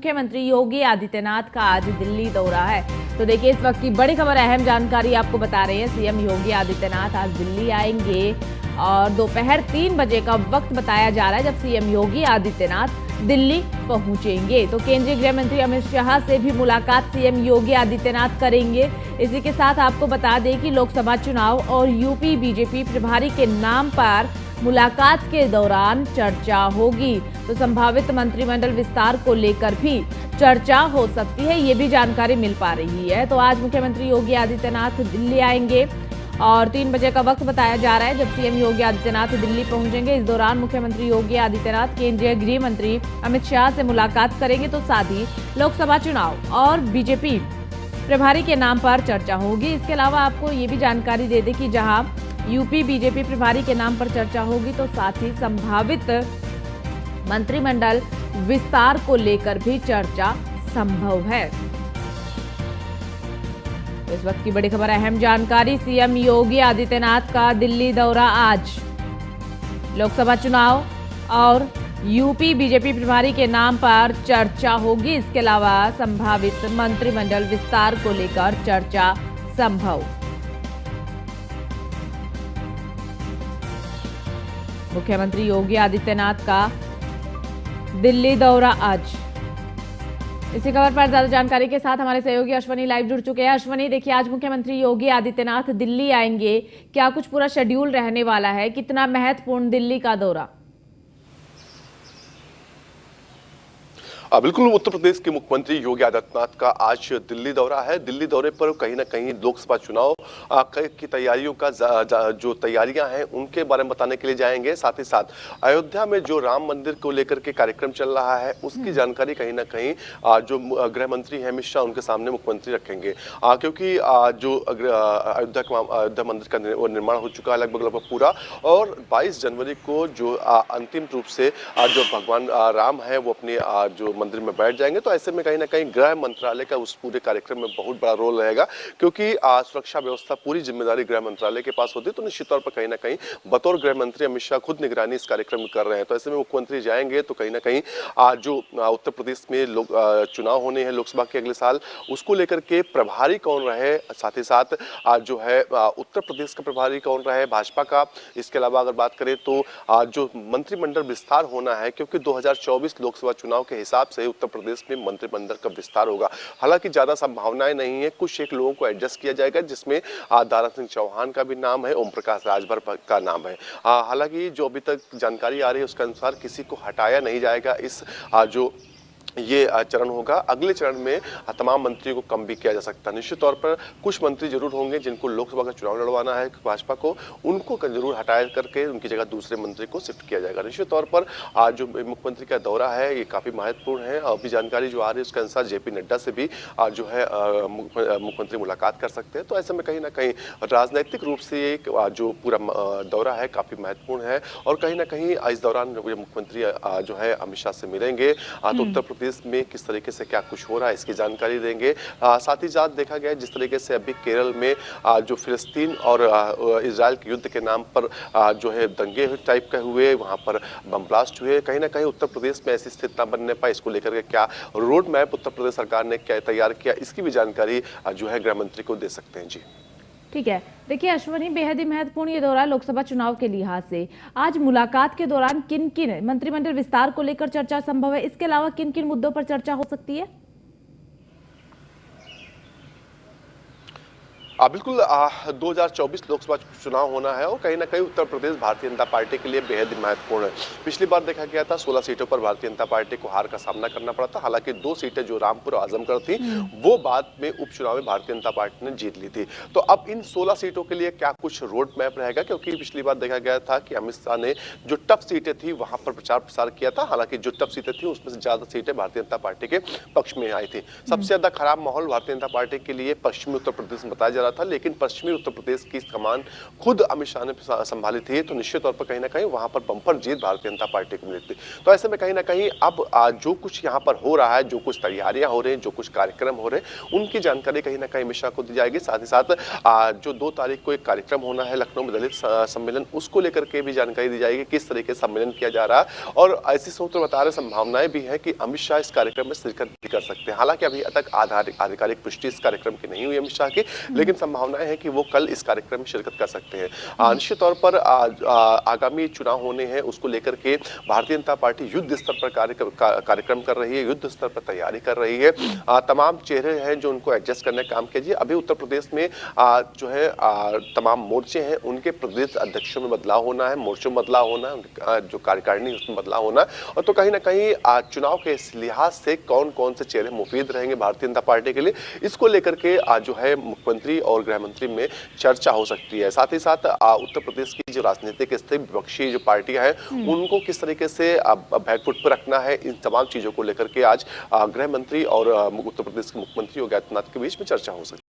मुख्यमंत्री योगी आदित्यनाथ का आज दिल्ली दौरा है। तो देखिए इस वक्त की बड़ी खबर, अहम जानकारी आपको बता रहे हैं। सीएम योगी आदित्यनाथ आज दिल्ली आएंगे और दोपहर 3 बजे का वक्त बताया जा रहा है जब सीएम योगी आदित्यनाथ दिल्ली पहुंचेंगे। तो केंद्रीय गृह मंत्री अमित शाह से भी मुलाकात सीएम योगी आदित्यनाथ करेंगे। इसी के साथ आपको बता दें कि लोकसभा चुनाव और यूपी बीजेपी प्रभारी के नाम पर मुलाकात के दौरान चर्चा होगी। तो संभावित मंत्रिमंडल विस्तार को लेकर भी चर्चा हो सकती है, ये भी जानकारी मिल पा रही है। तो आज मुख्यमंत्री योगी आदित्यनाथ दिल्ली आएंगे और 3 बजे का वक्त बताया जा रहा है जब सीएम योगी आदित्यनाथ दिल्ली पहुंचेंगे। इस दौरान मुख्यमंत्री योगी आदित्यनाथ केंद्रीय गृह मंत्री अमित शाह से मुलाकात करेंगे। तो साथ ही लोकसभा चुनाव और बीजेपी प्रभारी के नाम पर चर्चा होगी। इसके अलावा आपको ये भी जानकारी दे दें कि जहां यूपी बीजेपी प्रभारी के नाम पर चर्चा होगी तो साथ ही संभावित मंत्रिमंडल विस्तार को लेकर भी चर्चा संभव है। इस वक्त की बड़ी खबर, अहम जानकारी, सीएम योगी आदित्यनाथ का दिल्ली दौरा आज। लोकसभा चुनाव और यूपी बीजेपी प्रभारी के नाम पर चर्चा होगी। इसके अलावा संभावित मंत्रिमंडल विस्तार को लेकर चर्चा संभव। मुख्यमंत्री योगी आदित्यनाथ का दिल्ली दौरा आज। इसी खबर पर ज्यादा जानकारी के साथ हमारे सहयोगी अश्वनी लाइव जुड़ चुके हैं। अश्वनी, देखिए आज मुख्यमंत्री योगी आदित्यनाथ दिल्ली आएंगे, क्या कुछ पूरा शेड्यूल रहने वाला है? कितना महत्वपूर्ण दिल्ली का दौरा? बिल्कुल, उत्तर प्रदेश के मुख्यमंत्री योगी आदित्यनाथ का आज दिल्ली दौरा है। दिल्ली दौरे पर कहीं ना कहीं लोकसभा चुनाव की तैयारियों का जो तैयारियां हैं उनके बारे में बताने के लिए जाएंगे। साथ ही साथ अयोध्या में जो राम मंदिर को लेकर के कार्यक्रम चल रहा है उसकी जानकारी कहीं ना कहीं जो गृह मंत्री है अमित शाह उनके सामने मुख्यमंत्री रखेंगे, क्योंकि जो अयोध्या मंदिर का निर्माण हो चुका है लगभग पूरा, और 22 जनवरी को जो अंतिम रूप से जो भगवान राम है वो अपने जो मंदिर में बैठ जाएंगे। तो ऐसे में कहीं ना कहीं गृह मंत्रालय का उस पूरे कार्यक्रम में बहुत बड़ा रोल रहेगा, क्योंकि सुरक्षा व्यवस्था पूरी जिम्मेदारी गृह मंत्रालय के पास होती है। तो निश्चित तौर पर कहीं ना कहीं बतौर गृह मंत्री अमित शाह खुद निगरानी इस कार्यक्रम में कर रहे हैं। तो ऐसे में मुख्यमंत्री जाएंगे तो कहीं ना कहीं जो उत्तर प्रदेश में चुनाव होने हैं लोकसभा के अगले साल, उसको लेकर के प्रभारी कौन रहे, साथ ही साथ जो है उत्तर प्रदेश का प्रभारी कौन रहे भाजपा का। इसके अलावा अगर बात करें तो जो मंत्रिमंडल विस्तार होना है, क्योंकि 2024 लोकसभा चुनाव के हिसाब से उत्तर प्रदेश में मंत्रिमंडल का विस्तार होगा। हालांकि ज्यादा संभावनाएं नहीं है, कुछ एक लोगों को एडजस्ट किया जाएगा, जिसमें दारा सिंह चौहान का भी नाम है, ओम प्रकाश राजभर का नाम है। हालांकि जो अभी तक जानकारी आ रही है उसके अनुसार किसी को हटाया नहीं जाएगा। इस जो ये चरण होगा, अगले चरण में तमाम मंत्रियों को कम भी किया जा सकता है। निश्चित तौर पर कुछ मंत्री जरूर होंगे जिनको लोकसभा का चुनाव लड़वाना है भाजपा को, उनको जरूर हटाया करके उनकी जगह दूसरे मंत्री को शिफ्ट किया जाएगा। निश्चित तौर पर आज जो मुख्यमंत्री का दौरा है ये काफी महत्वपूर्ण है। अभी जानकारी जो आ रही है उसके अनुसार जेपी नड्डा से भी जो है मुख्यमंत्री मुलाकात कर सकते हैं। तो ऐसे में कहीं ना कहीं राजनैतिक रूप से एक जो पूरा दौरा है काफी महत्वपूर्ण है, और कहीं ना कहीं इस दौरान मुख्यमंत्री जो है अमित शाह से मिलेंगे तो उत्तर प्रदेश में किस तरीके से क्या कुछ हो रहा है इसकी जानकारी देंगे। साथ ही साथ देखा गया जिस तरीके से अभी केरल में जो फिलिस्तीन और इजराइल के युद्ध के नाम पर जो है दंगे टाइप के हुए, वहां पर बम ब्लास्ट हुए, कहीं ना कहीं उत्तर प्रदेश में ऐसी स्थिति न बनने पाए, इसको लेकर के क्या रोड मैप उत्तर प्रदेश सरकार ने क्या तैयार किया, इसकी भी जानकारी जो है गृह मंत्री को दे सकते हैं। जी ठीक है, देखिए अश्वनी, बेहद ही महत्वपूर्ण ये दौरा लोकसभा चुनाव के लिहाज से। आज मुलाकात के दौरान किन किन मंत्रिमंडल विस्तार को लेकर चर्चा संभव है? इसके अलावा किन किन मुद्दों पर चर्चा हो सकती है? बिल्कुल, 2024 लोकसभा चुनाव होना है और कहीं ना कहीं उत्तर प्रदेश भारतीय जनता पार्टी के लिए बेहद ही महत्वपूर्ण है। पिछली बार देखा गया था 16 सीटों पर भारतीय जनता पार्टी को हार का सामना करना पड़ा था। हालांकि 2 सीटें जो रामपुर और आजमगढ़ थी वो बाद में उपचुनाव में भारतीय जनता पार्टी ने जीत ली थी। तो अब इन 16 सीटों के लिए क्या कुछ रोड मैप रहेगा, क्योंकि पिछली बार देखा गया था कि अमित शाह ने जो टफ सीटें थी वहां पर प्रचार प्रसार किया था। हालांकि जो टफ सीटें थी उसमें से ज्यादा सीटें भारतीय जनता पार्टी के पक्ष में आई थी। सबसे ज्यादा खराब माहौल भारतीय जनता पार्टी के लिए पश्चिमी उत्तर प्रदेश में बताया जा रहा था, लेकिन पश्चिमी उत्तर प्रदेश की कमान खुद अमित शाह ने संभाली थी, तो निश्चित तौर पर कहीं ना कहीं वहां पर बम्पर जीत भारतीय जनता पार्टी को मिली थी। तो ऐसे में कहीं ना कहीं अब जो कुछ यहाँ पर हो रहा है, जो कुछ तैयारियां हो रही हैं, जो कुछ कार्यक्रम हो रहे हैं, उनकी जानकारी कहीं ना कहीं अमित शाह को दी जाएगी। साथ ही साथ जो 2 तारीख को एक कार्यक्रम होना है लखनऊ में दलित सम्मेलन, उसको लेकर के भी जानकारी दी जाएगी, किस तरीके से सम्मेलन किया जा रहा है। और ऐसी सूत्र बता रहे संभावनाएं भी है कि अमित शाह इस कार्यक्रम में शिरकत भी कर सकते हैं। हालांकि अभी तक आधिकारिक पुष्टि इस कार्यक्रम की नहीं हुई अमित शाह की, लेकिन संभावनाएं हैं कि वो कल इस कार्यक्रम में शिरकत कर सकते हैं। निश्चित तौर पर आगामी चुनाव होने हैं, उसको लेकर के भारतीय जनता पार्टी युद्ध स्तर पर कार्यक्रम कर रही है, युद्ध स्तर पर तैयारी कर रही है। तमाम चेहरे हैं जो उनको एडजस्ट करने का काम कीजिए। अभी उत्तर प्रदेश में जो है तमाम मोर्चे हैं, उनके प्रदेश अध्यक्षों में बदलाव होना है, मोर्चों में बदलाव होना है, जो कार्यकारिणी उसमें बदलाव होना है। और तो कहीं ना कहीं चुनाव के इस लिहाज से कौन कौन से चेहरे मुफीद रहेंगे भारतीय जनता पार्टी के लिए, इसको लेकर के जो है मुख्यमंत्री और गृह मंत्री में चर्चा हो सकती है। साथ ही साथ उत्तर प्रदेश की जो राजनीतिक स्थिति, विपक्षी जो पार्टियां हैं, उनको किस तरीके से बैकफुट पर रखना है, इन तमाम चीजों को लेकर के आज गृह मंत्री और उत्तर प्रदेश के मुख्यमंत्री योगी आदित्यनाथ के बीच में चर्चा हो सकती है।